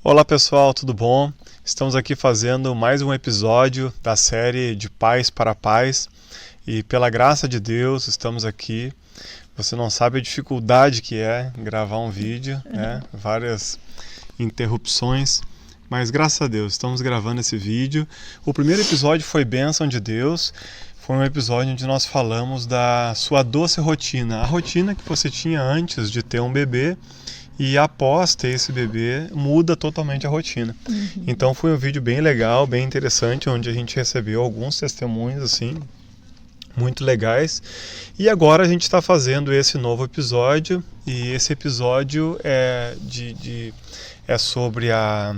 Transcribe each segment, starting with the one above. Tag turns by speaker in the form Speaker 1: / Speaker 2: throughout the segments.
Speaker 1: Olá pessoal, tudo bom? Estamos aqui fazendo mais um episódio da série De Pais para Pais e pela graça de Deus estamos aqui. Você não sabe a dificuldade que é gravar um vídeo, né? Várias interrupções, mas graças a Deus estamos gravando esse vídeo. O primeiro episódio foi Bênção de Deus. Foi um episódio onde nós falamos da sua doce rotina, a rotina que você tinha antes de ter um bebê. E após ter esse bebê, muda totalmente a rotina. Então foi um vídeo bem legal, bem interessante, onde a gente recebeu alguns testemunhos, assim, muito legais. E agora a gente está fazendo esse novo episódio, e esse episódio é sobre a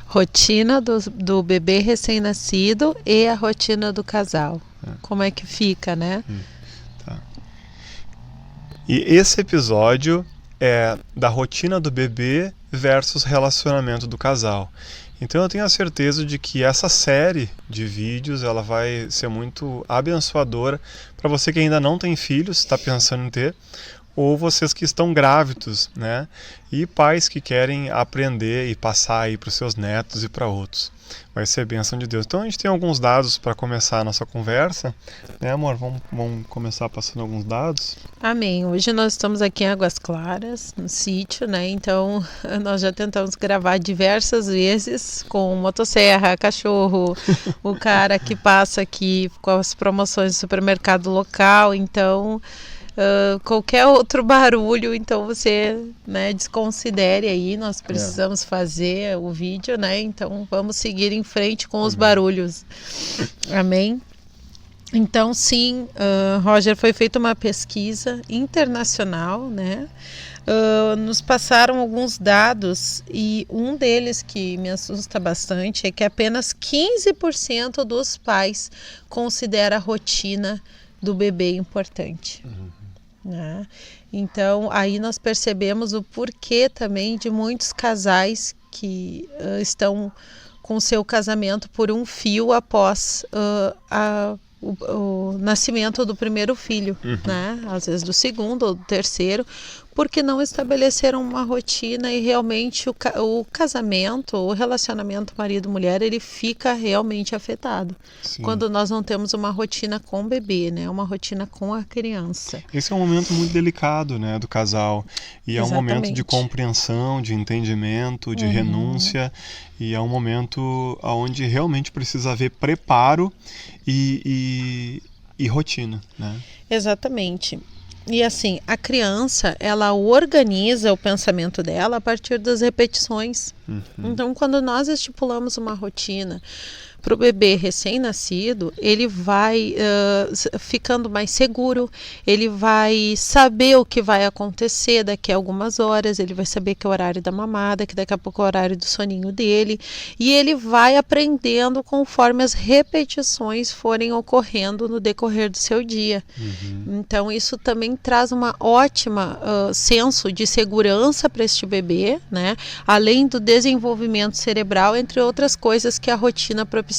Speaker 2: rotina do bebê recém-nascido e a rotina do casal. Como é que fica, né?
Speaker 1: Tá. E esse episódio é da rotina do bebê versus relacionamento do casal. Então eu tenho a certeza de que essa série de vídeos ela vai ser muito abençoadora para você que ainda não tem filhos, está pensando em ter, ou vocês que estão grávidos, né? E pais que querem aprender e passar aí para os seus netos e para outros. Vai ser bênção de Deus. Então a gente tem alguns dados para começar a nossa conversa, né, amor? Vamos começar passando alguns dados.
Speaker 2: Amém. Hoje nós estamos aqui em Águas Claras, no sítio, né? Então nós já tentamos gravar diversas vezes com motosserra, cachorro, o cara que passa aqui com as promoções do supermercado local, então qualquer outro barulho, então você, né, desconsidere aí, nós precisamos fazer o vídeo, né, então vamos seguir em frente com os barulhos, amém? Então sim, Roger, foi feita uma pesquisa internacional, né, nos passaram alguns dados e um deles que me assusta bastante é que apenas 15% dos pais considera a rotina do bebê importante. Né? Então aí nós percebemos o porquê também de muitos casais que estão com seu casamento por um fio após o nascimento do primeiro filho, né? Às vezes do segundo ou do terceiro, porque não estabeleceram uma rotina e realmente o casamento, o relacionamento marido-mulher, ele fica realmente afetado. Sim. Quando nós não temos uma rotina com o bebê, né? Uma rotina com a criança.
Speaker 1: Esse é um momento muito delicado, né, do casal. E é um momento de compreensão, de entendimento, de renúncia. E é um momento onde realmente precisa haver preparo e rotina, né?
Speaker 2: Exatamente. E assim, a criança, ela organiza o pensamento dela a partir das repetições. Então, quando nós estipulamos uma rotina para o bebê recém-nascido, ele vai ficando mais seguro, ele vai saber o que vai acontecer daqui a algumas horas, ele vai saber que é o horário da mamada, que daqui a pouco é o horário do soninho dele, e ele vai aprendendo conforme as repetições forem ocorrendo no decorrer do seu dia. Então isso também traz uma ótima senso de segurança para este bebê, né? Além do desenvolvimento cerebral, entre outras coisas que a rotina propicia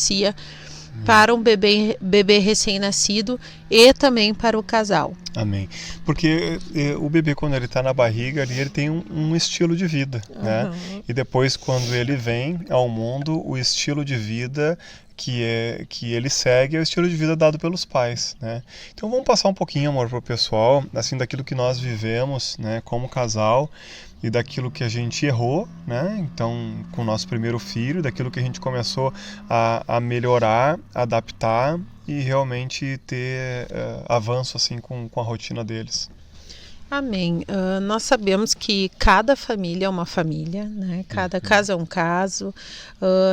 Speaker 2: para um bebê recém-nascido e também para o casal.
Speaker 1: Amém. Porque o bebê, quando ele está na barriga, ele tem um estilo de vida, né? E depois, quando ele vem ao mundo, o estilo de vida que ele segue é o estilo de vida dado pelos pais, né? Então vamos passar um pouquinho, amor, para o pessoal, assim, daquilo que nós vivemos, né, como casal, e daquilo que a gente errou, né? Então, com o nosso primeiro filho, daquilo que a gente começou a melhorar, adaptar e realmente ter avanço assim com a rotina deles.
Speaker 2: Amém. Nós sabemos que cada família é uma família, né? Cada caso é um caso.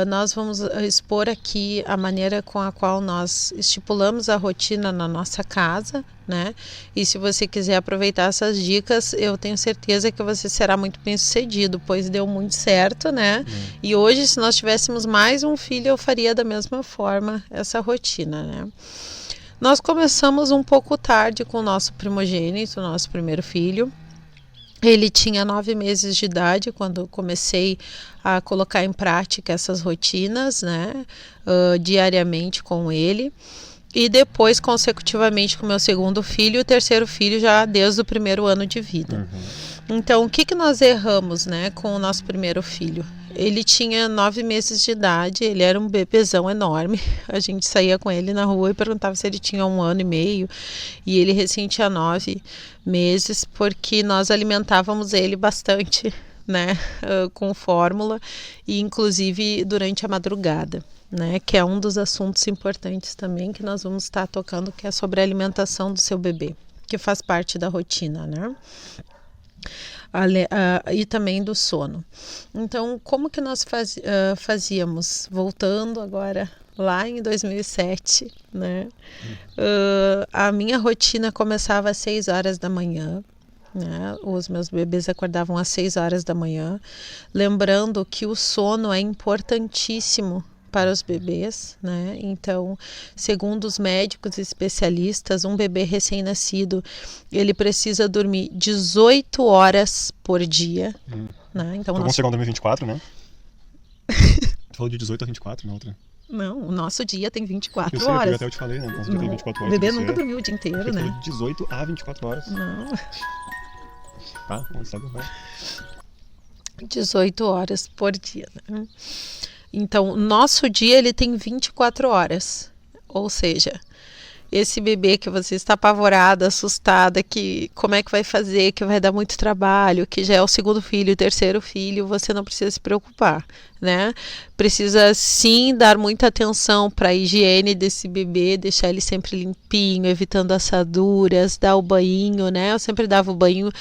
Speaker 2: Nós vamos expor aqui a maneira com a qual nós estipulamos a rotina na nossa casa, né? E se você quiser aproveitar essas dicas, eu tenho certeza que você será muito bem sucedido, pois deu muito certo, né? E hoje, se nós tivéssemos mais um filho, eu faria da mesma forma essa rotina, né? Nós começamos um pouco tarde com o nosso primogênito, o nosso primeiro filho. Ele tinha 9 meses de idade quando comecei a colocar em prática essas rotinas, né, diariamente com ele. E depois, consecutivamente, com o meu segundo filho e o terceiro filho já desde o primeiro ano de vida. Então, o que nós erramos, né, com o nosso primeiro filho? Ele tinha 9 meses de idade, ele era um bebezão enorme. A gente saía com ele na rua e perguntava se ele tinha 1 ano e meio. E ele recém tinha 9 meses, porque nós alimentávamos ele bastante, né, com fórmula, e inclusive durante a madrugada, né, que é um dos assuntos importantes também que nós vamos estar tocando, que é sobre a alimentação do seu bebê, que faz parte da rotina, né? E também do sono. Então, como que nós fazíamos? Voltando agora lá em 2007, né? A minha rotina começava às 6 horas da manhã, né? Os meus bebês acordavam às 6 horas da manhã. Lembrando que o sono é importantíssimo para os bebês, né? Então, segundo os médicos especialistas, um bebê recém-nascido, ele precisa dormir 18 horas por dia, né? Então,
Speaker 1: vamos chegar em 2024, né? Tu falou de 18 a 24 na outra.
Speaker 2: Não, o nosso dia tem 24
Speaker 1: eu sei,
Speaker 2: horas.
Speaker 1: Eu até te falei, né? Nosso dia tem 24 horas.
Speaker 2: O bebê nunca dormiu o dia inteiro, né?
Speaker 1: De 18 a 24 horas.
Speaker 2: Não.
Speaker 1: Tá, vamos saber.
Speaker 2: 18 horas por dia, né? Então, nosso dia ele tem 24 horas, ou seja, esse bebê que você está apavorada, assustada, que como é que vai fazer, que vai dar muito trabalho, que já é o segundo filho, o terceiro filho, você não precisa se preocupar, né? Precisa sim dar muita atenção para a higiene desse bebê, deixar ele sempre limpinho, evitando assaduras, dar o banho, né? Eu sempre dava o banho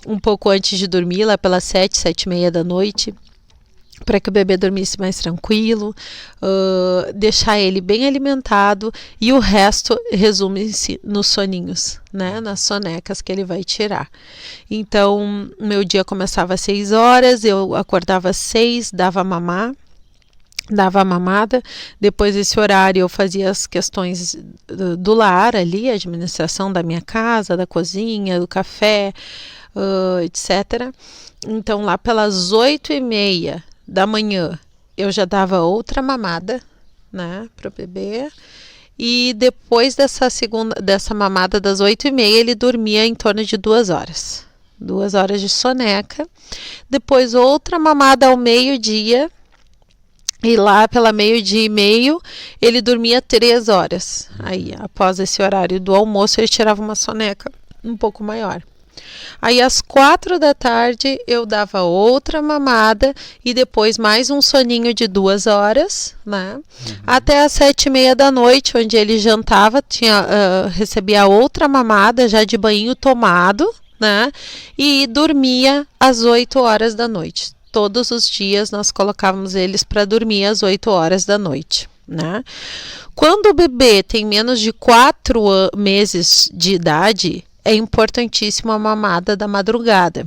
Speaker 2: um pouco antes de dormir, lá pelas 7, 7:30 da noite, para que o bebê dormisse mais tranquilo, deixar ele bem alimentado, e o resto resume-se nos soninhos, né, nas sonecas que ele vai tirar. Então, meu dia começava às 6 horas, eu acordava às 6, dava a mamada, depois desse horário eu fazia as questões do lar ali, a administração da minha casa, da cozinha, do café, etc. Então, lá pelas 8:30 da manhã, eu já dava outra mamada, né, para o bebê, e depois dessa mamada das 8:30, ele dormia em torno de 2 horas. 2 horas de soneca, depois outra mamada ao meio-dia, e lá pela 12:30 ele dormia 3 horas. Aí, após esse horário do almoço, ele tirava uma soneca um pouco maior. Aí às 4 da tarde eu dava outra mamada e depois mais um soninho de 2 horas, né? Até às 7:30 da noite, onde ele jantava, recebia outra mamada já de banho tomado, né? E dormia às 8 horas da noite. Todos os dias nós colocávamos eles para dormir às 8 horas da noite, né? Quando o bebê tem menos de 4 meses de idade, é importantíssimo a mamada da madrugada,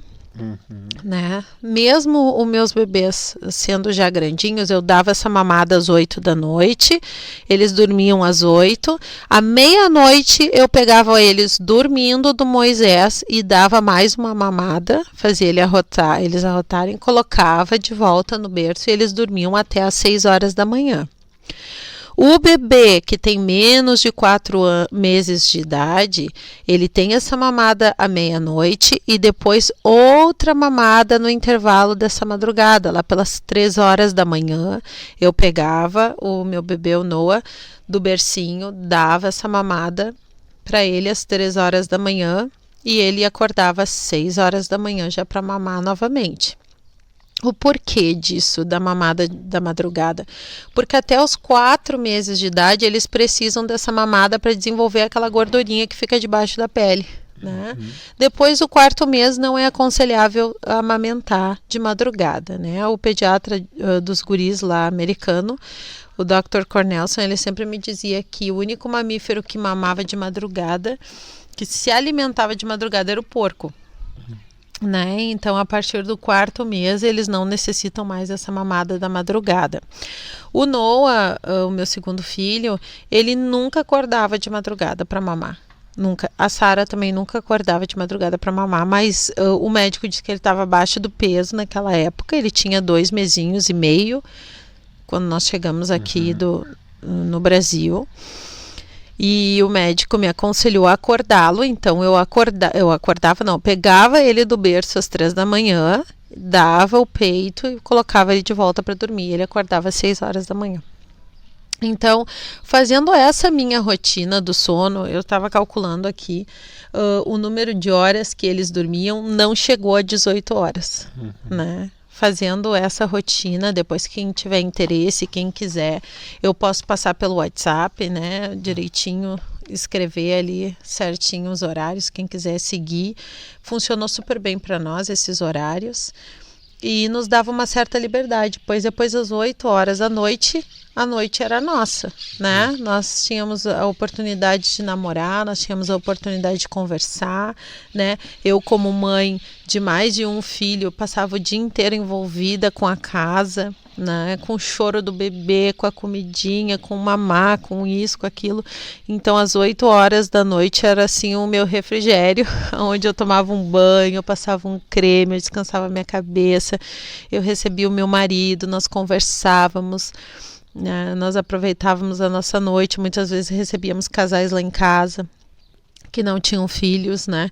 Speaker 2: né? Mesmo os meus bebês sendo já grandinhos, eu dava essa mamada às 8 da noite, eles dormiam às 8, à meia-noite eu pegava eles dormindo do Moisés e dava mais uma mamada, fazia eles arrotarem, colocava de volta no berço e eles dormiam até às 6 horas da manhã. O bebê que tem menos de 4 meses de idade, ele tem essa mamada à meia-noite e depois outra mamada no intervalo dessa madrugada, lá pelas 3 horas da manhã. Eu pegava o meu bebê, o Noah, do bercinho, dava essa mamada para ele às 3 horas da manhã e ele acordava às 6 horas da manhã já para mamar novamente. O porquê disso, da mamada da madrugada? Porque até os 4 meses de idade eles precisam dessa mamada para desenvolver aquela gordurinha que fica debaixo da pele, né? Depois do 4º mês não é aconselhável amamentar de madrugada, né? O pediatra dos guris lá americano, o Dr. Cornelson, ele sempre me dizia que o único mamífero que mamava de madrugada, que se alimentava de madrugada, era o porco. Né? Então, a partir do 4º mês, eles não necessitam mais dessa mamada da madrugada. O Noah, o meu segundo filho, ele nunca acordava de madrugada para mamar. Nunca. A Sara também nunca acordava de madrugada para mamar, mas o médico disse que ele estava abaixo do peso naquela época. Ele tinha 2 mesinhos e meio quando nós chegamos aqui no Brasil. E o médico me aconselhou a acordá-lo, então pegava ele do berço às 3 da manhã, dava o peito e colocava ele de volta para dormir. Ele acordava às 6 horas da manhã. Então, fazendo essa minha rotina do sono, eu estava calculando aqui, o número de horas que eles dormiam não chegou a 18 horas, né? Fazendo essa rotina, depois quem tiver interesse, quem quiser, eu posso passar pelo WhatsApp, né, direitinho, escrever ali certinho os horários, quem quiser seguir. Funcionou super bem para nós esses horários e nos dava uma certa liberdade, pois depois das 8 horas da noite, a noite era nossa, né? Nós tínhamos a oportunidade de namorar, nós tínhamos a oportunidade de conversar, né? Eu, como mãe de mais de um filho, passava o dia inteiro envolvida com a casa, né? Com o choro do bebê, com a comidinha, com o mamá, com isso, com aquilo. Então, às 8 horas da noite era assim o meu refrigério, onde eu tomava um banho, eu passava um creme, eu descansava a minha cabeça, eu recebia o meu marido, nós conversávamos. Nós aproveitávamos a nossa noite, muitas vezes recebíamos casais lá em casa que não tinham filhos, né,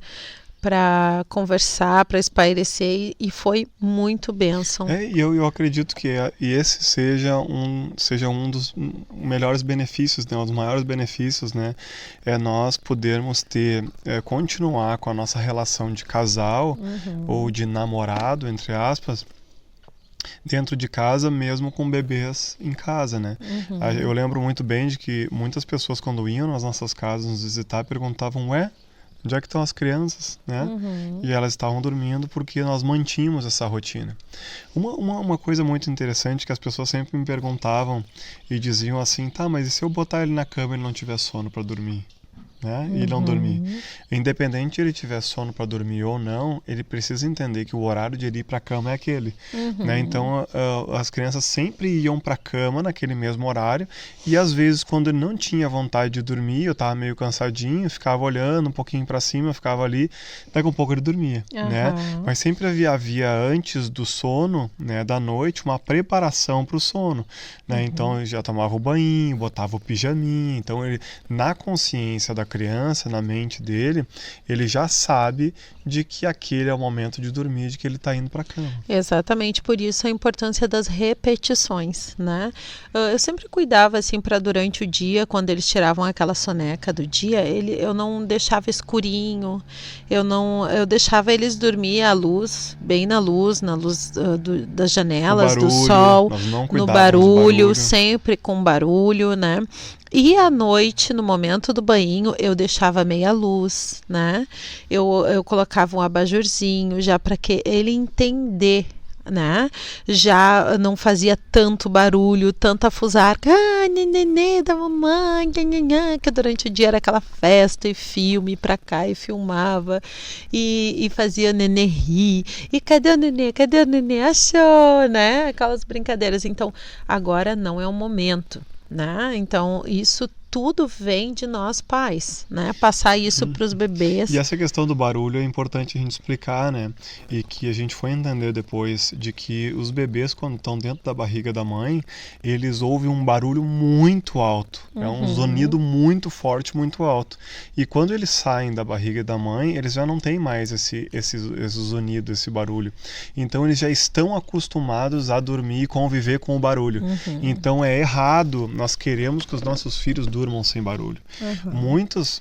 Speaker 2: para conversar, para espairecer, e foi muito bênção.
Speaker 1: E eu acredito que esse seja um dos melhores benefícios, né, um dos maiores benefícios, né, é nós podermos continuar com a nossa relação de casal ou de namorado, entre aspas, dentro de casa, mesmo com bebês em casa, né? Eu lembro muito bem de que muitas pessoas, quando iam nas nossas casas nos visitar, perguntavam, onde é que estão as crianças, né? E elas estavam dormindo porque nós mantínhamos essa rotina. Uma coisa muito interessante que as pessoas sempre me perguntavam e diziam assim, mas e se eu botar ele na cama e ele não tiver sono para dormir? Né? E não dormir. Independente de ele tiver sono para dormir ou não, ele precisa entender que o horário de ele ir para a cama é aquele. Né? Então, as crianças sempre iam para a cama naquele mesmo horário e às vezes, quando ele não tinha vontade de dormir, eu estava meio cansadinho, ficava olhando um pouquinho para cima, ficava ali, daqui a pouco ele dormia. Né? Mas sempre havia antes do sono, né, da noite, uma preparação para o sono. Né? Então, ele já tomava o banho, botava o pijaminha. Então, ele, na consciência da criança, na mente dele, ele já sabe de que aquele é o momento de dormir, de que ele está indo para a cama.
Speaker 2: Exatamente, por isso a importância das repetições, né? Eu sempre cuidava assim para durante o dia, quando eles tiravam aquela soneca do dia, eu não deixava escurinho, eu deixava eles dormir à luz, bem na luz das janelas, do sol, no barulho, sempre com barulho, né? E à noite, no momento do banho, eu deixava meia luz, né? Eu colocava um abajurzinho já para que ele entender, né? Já não fazia tanto barulho, tanta fusarca, nenê da mamãe, que durante o dia era aquela festa e filme pra cá e filmava e fazia nenê rir. E cadê o nenê? Cadê o nenê? Achou, né? Aquelas brincadeiras. Então, agora não é o momento. Né? Então, isso tudo vem de nós pais, né? Passar isso para os bebês.
Speaker 1: E essa questão do barulho é importante a gente explicar, né? E que a gente foi entender depois de que os bebês, quando estão dentro da barriga da mãe, eles ouvem um barulho muito alto. É um zunido muito forte, muito alto. E quando eles saem da barriga da mãe, eles já não têm mais esse zunido, esse barulho. Então, eles já estão acostumados a dormir e conviver com o barulho. Então, é errado. Nós queremos que os nossos filhos durmam sem barulho.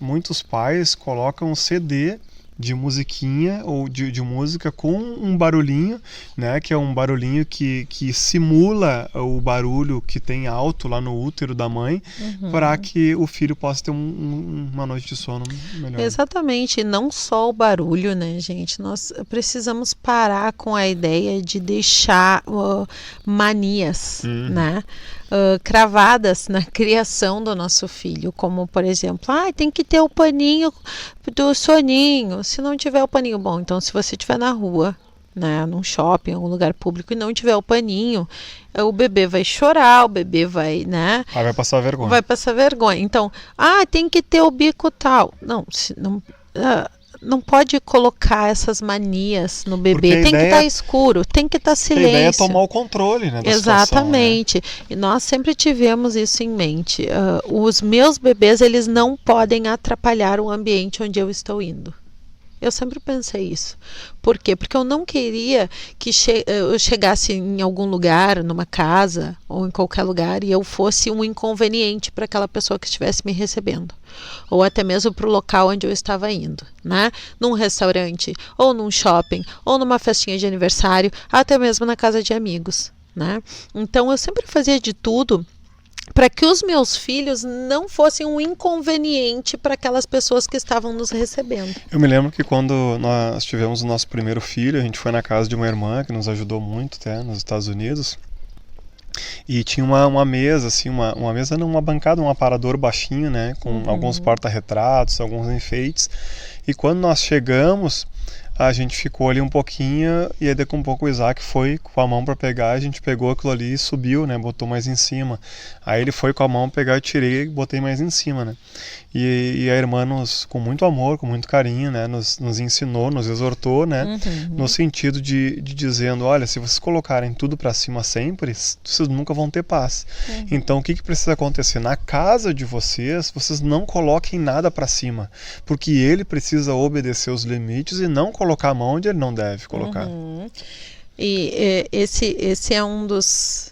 Speaker 1: Muitos pais colocam um CD de musiquinha ou de música com um barulhinho, né, que é um barulhinho que simula o barulho que tem alto lá no útero da mãe, para que o filho possa ter uma noite de sono melhor.
Speaker 2: Exatamente, não só o barulho, né, gente? Nós precisamos parar com a ideia de deixar manias, né, cravadas na criação do nosso filho, como por exemplo, tem que ter o paninho do soninho. Se não tiver o paninho, bom, então se você estiver na rua, né, num shopping, em algum lugar público e não tiver o paninho, o bebê vai chorar, o bebê vai, né?
Speaker 1: Vai passar vergonha.
Speaker 2: Vai passar vergonha. Então, tem que ter o bico tal. Não, se não não pode colocar essas manias no bebê. Tem que estar escuro, tem que estar silêncio.
Speaker 1: A ideia é tomar o controle, né, da
Speaker 2: Exatamente.
Speaker 1: situação, né?
Speaker 2: E nós sempre tivemos isso em mente. Os meus bebês, eles não podem atrapalhar o ambiente onde eu estou indo. Eu sempre pensei isso. Por quê? Porque eu não queria que eu chegasse em algum lugar, numa casa ou em qualquer lugar, e eu fosse um inconveniente para aquela pessoa que estivesse me recebendo. Ou até mesmo para o local onde eu estava indo, né? Num restaurante, ou num shopping, ou numa festinha de aniversário, até mesmo na casa de amigos, né? Então eu sempre fazia de tudo para que os meus filhos não fossem um inconveniente para aquelas pessoas que estavam nos recebendo.
Speaker 1: Eu me lembro que quando nós tivemos o nosso primeiro filho, a gente foi na casa de uma irmã que nos ajudou muito até nos Estados Unidos, e tinha uma mesa, assim, uma mesa não, uma bancada, um aparador baixinho, né, com alguns porta-retratos, alguns enfeites, e quando nós chegamos, a gente ficou ali um pouquinho, e aí daqui a um pouco o Isaac foi com a mão para pegar, a gente pegou aquilo ali e subiu, né, botou mais em cima. Aí ele foi com a mão pegar, eu tirei e botei mais em cima, né. E a irmã, com muito amor, com muito carinho, né, nos ensinou, nos exortou, né, no sentido de dizendo, olha, se vocês colocarem tudo para cima sempre, vocês nunca vão ter paz. Então o que precisa acontecer? Na casa de vocês não coloquem nada para cima, porque ele precisa obedecer os limites e não colocar a mão onde ele não deve colocar.
Speaker 2: E esse é um dos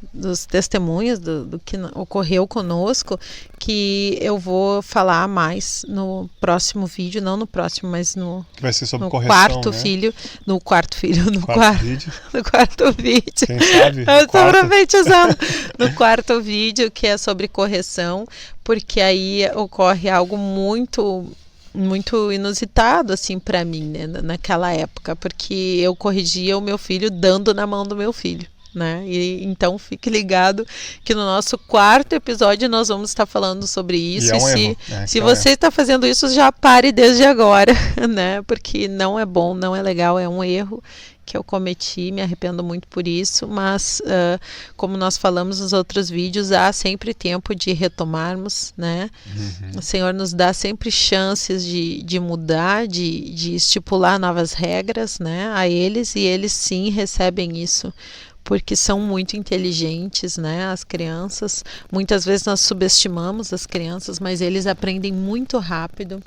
Speaker 2: testemunhos do que ocorreu conosco, que eu vou falar mais no próximo vídeo, não no próximo, mas no,
Speaker 1: que vai ser sobre
Speaker 2: no
Speaker 1: correção,
Speaker 2: quarto
Speaker 1: né?
Speaker 2: filho, no quarto filho, no
Speaker 1: vídeo.
Speaker 2: no quarto vídeo.
Speaker 1: Quem sabe?
Speaker 2: Eu estou profetizando. No quarto vídeo, que é sobre correção, porque aí ocorre algo muito inusitado assim para mim, né, naquela época, porque eu corrigia o meu filho dando na mão do meu filho, né? E então fique ligado que no nosso quarto episódio nós vamos estar falando sobre isso. Se você está fazendo isso, já pare desde agora, né? Porque não é bom, não é legal, é um erro que eu cometi, me arrependo muito por isso, mas como nós falamos nos outros vídeos, há sempre tempo de retomarmos, né? O Senhor nos dá sempre chances de mudar, de estipular novas regras, né, a eles, e eles sim recebem isso, porque são muito inteligentes, né, as crianças. Muitas vezes nós subestimamos as crianças, mas eles aprendem muito rápido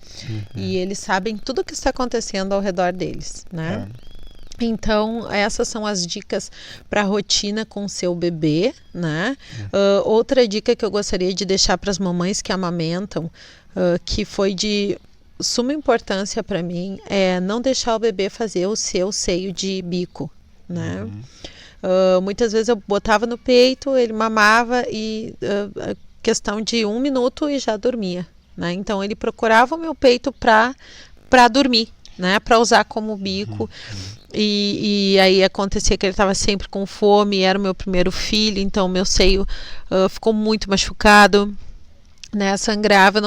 Speaker 2: e eles sabem tudo o que está acontecendo ao redor deles, né? Então, essas são as dicas para a rotina com o seu bebê, né? Outra dica que eu gostaria de deixar para as mamães que amamentam, que foi de suma importância para mim, é não deixar o bebê fazer o seu seio de bico, né? Muitas vezes eu botava no peito, ele mamava e questão de 1 minuto e já dormia, né? Então, ele procurava o meu peito para dormir, né? Para usar como bico. E aí acontecia que ele estava sempre com fome, era o meu primeiro filho, então meu seio ficou muito machucado, né, sangrava,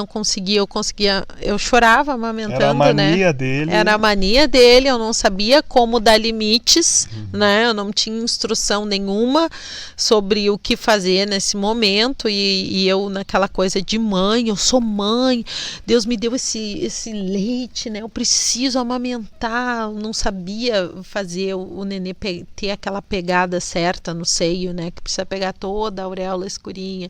Speaker 2: eu chorava amamentando,
Speaker 1: era a mania
Speaker 2: né?
Speaker 1: dele.
Speaker 2: Era a mania dele, eu não sabia como dar limites, né? Eu não tinha instrução nenhuma sobre o que fazer nesse momento, e eu naquela coisa de mãe, eu sou mãe, Deus me deu esse leite, né? Eu preciso amamentar, eu não sabia fazer o nenê ter aquela pegada certa no seio, né? Que precisa pegar toda a auréola escurinha.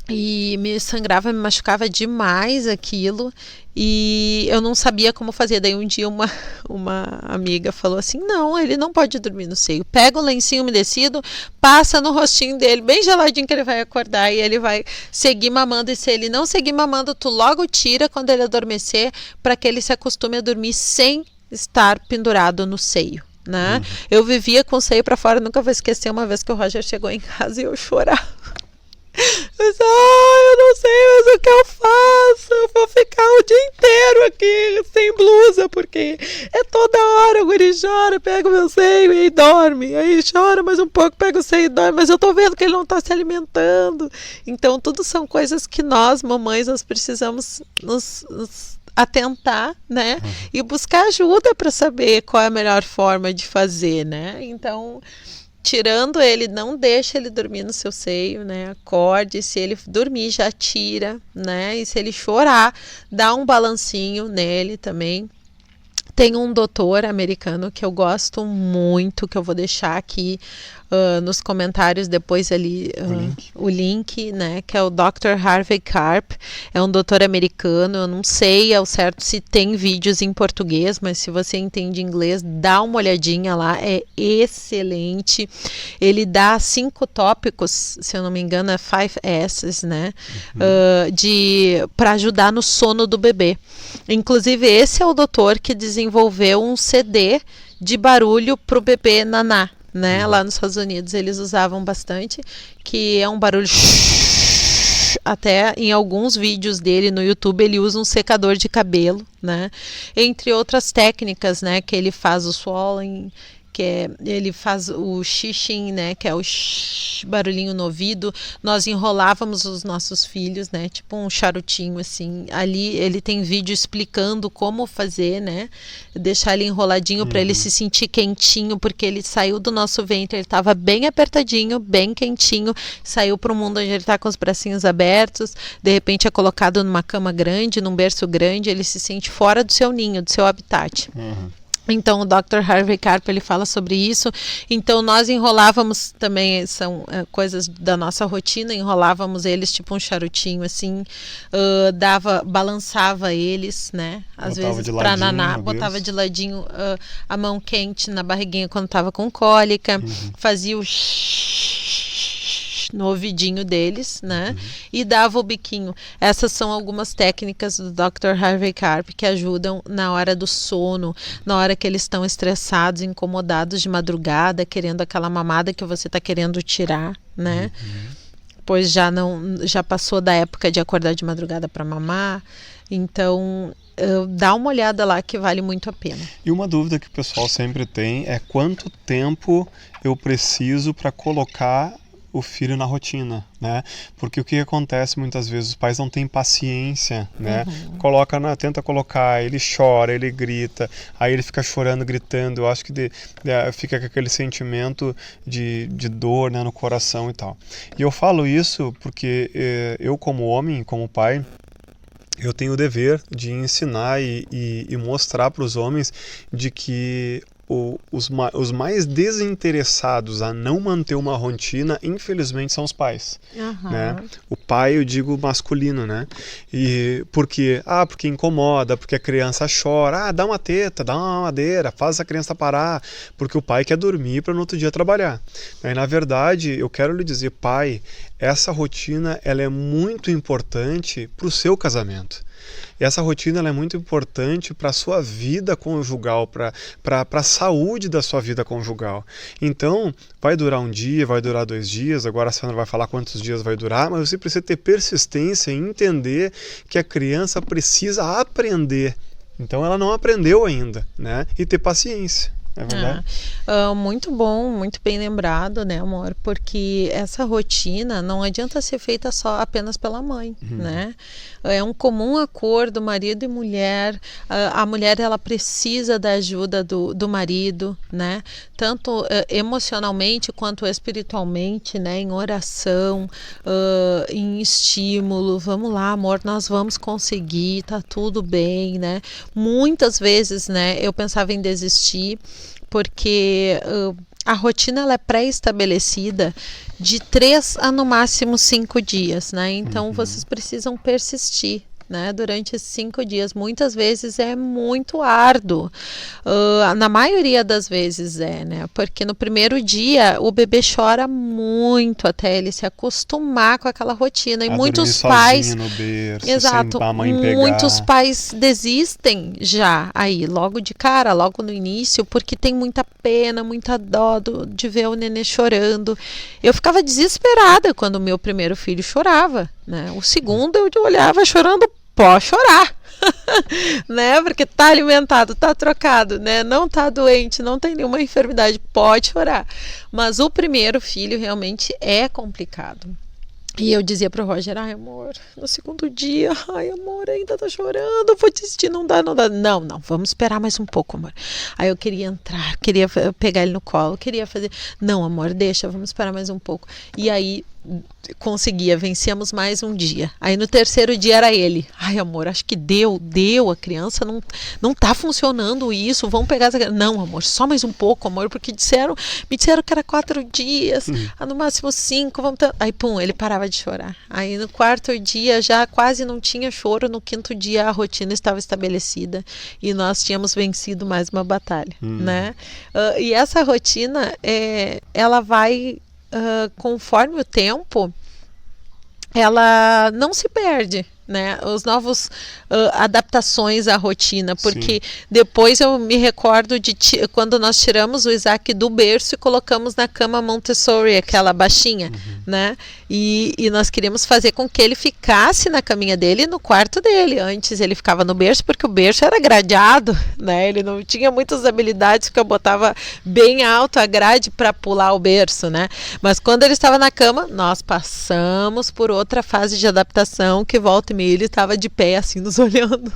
Speaker 2: E me sangrava, me machucava demais aquilo, e eu não sabia como fazer. Daí um dia uma amiga falou assim, não, ele não pode dormir no seio, pega o lencinho umedecido, passa no rostinho dele, bem geladinho, que ele vai acordar e ele vai seguir mamando, e se ele não seguir mamando, tu logo tira quando ele adormecer, para que ele se acostume a dormir sem estar pendurado no seio, né? Eu vivia com o seio para fora, nunca vou esquecer uma vez que o Roger chegou em casa e eu chorava. Eu disse, eu não sei mais o que eu faço, eu vou ficar o dia inteiro aqui sem blusa, porque é toda hora o guri chora, pega o meu seio e dorme, aí chora mais um pouco, pega o seio e dorme, mas eu tô vendo que ele não tá se alimentando. Então tudo são coisas que nós, mamães, nós precisamos nos atentar, né, e buscar ajuda para saber qual é a melhor forma de fazer, né. Então, tirando ele, não deixa ele dormir no seu seio, né? Acorde, se ele dormir, já tira, né? E se ele chorar, dá um balancinho nele também, Tem um doutor americano que eu gosto muito, que eu vou deixar aqui nos comentários depois ali o link, né, que é o Dr. Harvey Karp. É um doutor americano, eu não sei ao certo se tem vídeos em português, mas se você entende inglês, dá uma olhadinha lá, é excelente. Ele dá 5 tópicos, se eu não me engano é 5 S's, né, para ajudar no sono do bebê. Inclusive esse é o doutor que desenvolveu um CD de barulho para o bebê naná, né? Lá nos Estados Unidos eles usavam bastante, que é um barulho. Até em alguns vídeos dele no YouTube ele usa um secador de cabelo, né? Entre outras técnicas, né? Que ele faz o swallowing, ele faz o xixing, né, que é o barulhinho no ouvido. Nós enrolávamos os nossos filhos, né, tipo um charutinho assim. Ali ele tem vídeo explicando como fazer, né, deixar ele enroladinho para ele se sentir quentinho, porque ele saiu do nosso ventre, ele estava bem apertadinho, bem quentinho, saiu para o mundo onde ele está com os bracinhos abertos, de repente é colocado numa cama grande, num berço grande, ele se sente fora do seu ninho, do seu habitat. Então o Dr. Harvey Karp ele fala sobre isso. Então nós enrolávamos também, são coisas da nossa rotina, enrolávamos eles tipo um charutinho assim, balançava eles, né, às vezes para naná, botava de ladinho a mão quente na barriguinha quando estava com cólica, fazia o no ouvidinho deles, né? E dava o biquinho. Essas são algumas técnicas do Dr. Harvey Karp que ajudam na hora do sono, na hora que eles estão estressados, incomodados de madrugada, querendo aquela mamada que você está querendo tirar, né? Pois já passou da época de acordar de madrugada para mamar. Então, dá uma olhada lá que vale muito a pena.
Speaker 1: E uma dúvida que o pessoal sempre tem é quanto tempo eu preciso para colocar o filho na rotina, né? Porque o que acontece muitas vezes, os pais não têm paciência, né? Tenta colocar, ele chora, ele grita, aí ele fica chorando, gritando, eu acho que fica com aquele sentimento de dor, né, no coração e tal. E eu falo isso porque eu como homem, como pai, eu tenho o dever de ensinar e mostrar para os homens de que os mais desinteressados a não manter uma rotina, infelizmente, são os pais. Né? O pai, eu digo masculino, né? E porque incomoda, porque a criança chora, dá uma teta, dá uma mamadeira, faz a criança parar, porque o pai quer dormir para no outro dia trabalhar. Aí, na verdade, eu quero lhe dizer, pai, essa rotina ela é muito importante para o seu casamento. E essa rotina ela é muito importante para a sua vida conjugal, para a saúde da sua vida conjugal. Então, vai durar um dia, vai durar 2 dias, agora a Sandra vai falar quantos dias vai durar, mas você precisa ter persistência em entender que a criança precisa aprender. Então, ela não aprendeu ainda, né? E ter paciência. É verdade?
Speaker 2: Muito bom, muito bem lembrado, né, amor? Porque essa rotina não adianta ser feita apenas pela mãe, né? É um comum acordo, marido e mulher. A mulher, ela precisa da ajuda do marido, né? Tanto emocionalmente quanto espiritualmente, né? Em oração, em estímulo. Vamos lá, amor, nós vamos conseguir, tá tudo bem, né? Muitas vezes, né, eu pensava em desistir, porque a rotina ela é pré-estabelecida de 3 a no máximo 5 dias, né? Então vocês precisam persistir, né? Durante esses 5 dias, muitas vezes é muito árduo, na maioria das vezes né? Porque no primeiro dia o bebê chora muito até ele se acostumar com aquela rotina e muitos pais,
Speaker 1: no berço,
Speaker 2: exato,
Speaker 1: sem a mãe pegar.
Speaker 2: Muitos pais desistem já aí logo de cara, logo no início, porque tem muita pena, muita dó de ver o nenê chorando. Eu ficava desesperada quando o meu primeiro filho chorava, né? O segundo eu olhava chorando, pode chorar, né? Porque tá alimentado, tá trocado, né? Não tá doente, não tem nenhuma enfermidade, pode chorar. Mas o primeiro filho realmente é complicado. E eu dizia pro Roger, ai amor, no segundo dia, ai amor, ainda tá chorando, vou desistir, não dá. Não, vamos esperar mais um pouco, amor. Aí eu queria entrar, queria pegar ele no colo, queria fazer, não amor, deixa, vamos esperar mais um pouco. E aí vencíamos mais um dia. Aí no terceiro dia era ele, ai amor, acho que deu, a criança não tá funcionando isso, vamos pegar essa... Não amor, só mais um pouco amor, porque me disseram que era 4 dias, no máximo 5, aí pum, ele parava de chorar. Aí no quarto dia já quase não tinha choro, no quinto dia a rotina estava estabelecida e nós tínhamos vencido mais uma batalha, né? E essa rotina, ela vai conforme o tempo, ela não se perde, né? Os novos adaptações à rotina, porque depois eu me recordo de quando nós tiramos o Isaac do berço e colocamos na cama Montessori, aquela baixinha, né? E nós queríamos fazer com que ele ficasse na caminha dele no quarto dele. Antes ele ficava no berço porque o berço era gradeado, né? Ele não tinha muitas habilidades porque eu botava bem alto a grade para pular o berço, né? Mas quando ele estava na cama, nós passamos por outra fase de adaptação que volta e meia ele estava de pé assim nos olhando.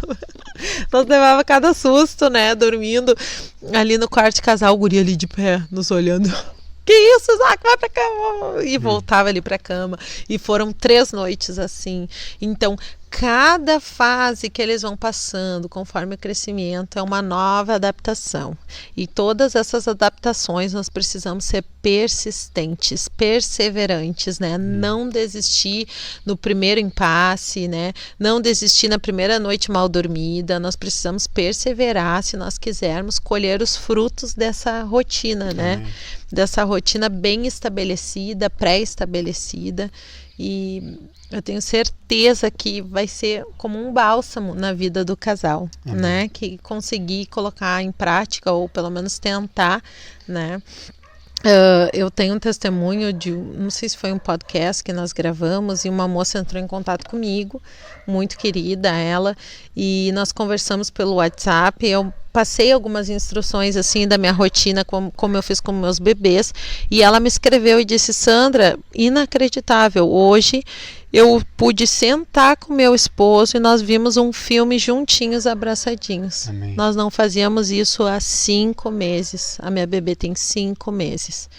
Speaker 2: Nós levava cada susto, né? Dormindo ali no quarto de casal, o guri ali de pé nos olhando. Que isso, Isaac, vai pra cama. E voltava ali pra cama. E foram 3 noites assim. Então, cada fase que eles vão passando, conforme o crescimento, é uma nova adaptação. E todas essas adaptações nós precisamos ser persistentes, perseverantes, né? Não desistir no primeiro impasse, né? Não desistir na primeira noite mal dormida. Nós precisamos perseverar se nós quisermos colher os frutos dessa rotina, né? Dessa rotina bem estabelecida, pré-estabelecida. E eu tenho certeza que vai ser como um bálsamo na vida do casal, né? Que conseguir colocar em prática, ou pelo menos tentar, né? Eu tenho um testemunho de, não sei se foi um podcast que nós gravamos, e uma moça entrou em contato comigo, muito querida ela, e nós conversamos pelo WhatsApp. Eu passei algumas instruções assim da minha rotina, como eu fiz com meus bebês, e ela me escreveu e disse: Sandra, inacreditável, hoje eu pude sentar com meu esposo e nós vimos um filme juntinhos, abraçadinhos. Amém. Nós não fazíamos isso há 5 meses. A minha bebê tem 5 meses.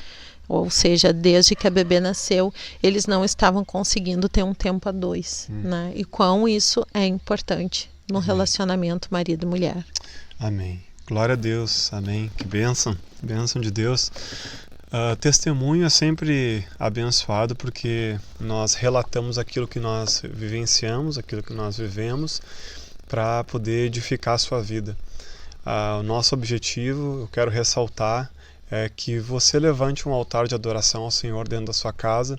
Speaker 2: Ou seja, desde que a bebê nasceu, eles não estavam conseguindo ter um tempo a 2. Né? E quão isso é importante no relacionamento marido e mulher.
Speaker 1: Amém. Glória a Deus. Amém. Que bênção. Bênção de Deus. Testemunho é sempre abençoado porque nós relatamos aquilo que nós vivenciamos, aquilo que nós vivemos, para poder edificar a sua vida. O nosso objetivo, eu quero ressaltar, é que você levante um altar de adoração ao Senhor dentro da sua casa,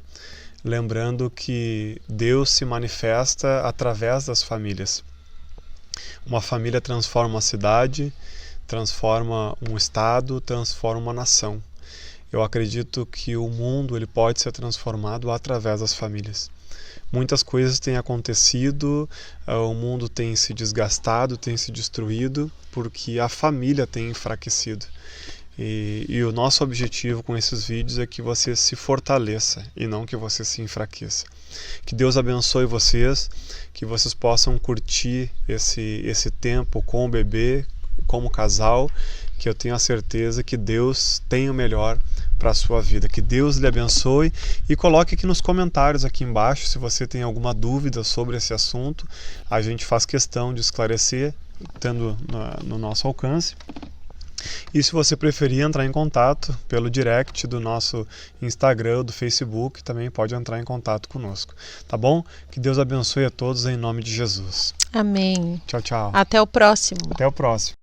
Speaker 1: lembrando que Deus se manifesta através das famílias. Uma família transforma uma cidade, transforma um estado, transforma uma nação. Eu acredito que o mundo ele pode ser transformado através das famílias. Muitas coisas têm acontecido, o mundo tem se desgastado, tem se destruído, porque a família tem enfraquecido. E o nosso objetivo com esses vídeos é que você se fortaleça e não que você se enfraqueça. Que Deus abençoe vocês, que vocês possam curtir esse tempo com o bebê, como casal, que eu tenho a certeza que Deus tem o melhor para a sua vida. Que Deus lhe abençoe, e coloque aqui nos comentários aqui embaixo se você tem alguma dúvida sobre esse assunto. A gente faz questão de esclarecer, tendo no nosso alcance. E se você preferir entrar em contato pelo direct do nosso Instagram, do Facebook, também pode entrar em contato conosco. Tá bom? Que Deus abençoe a todos em nome de Jesus.
Speaker 2: Amém.
Speaker 1: Tchau, tchau.
Speaker 2: Até o próximo.
Speaker 1: Até o próximo.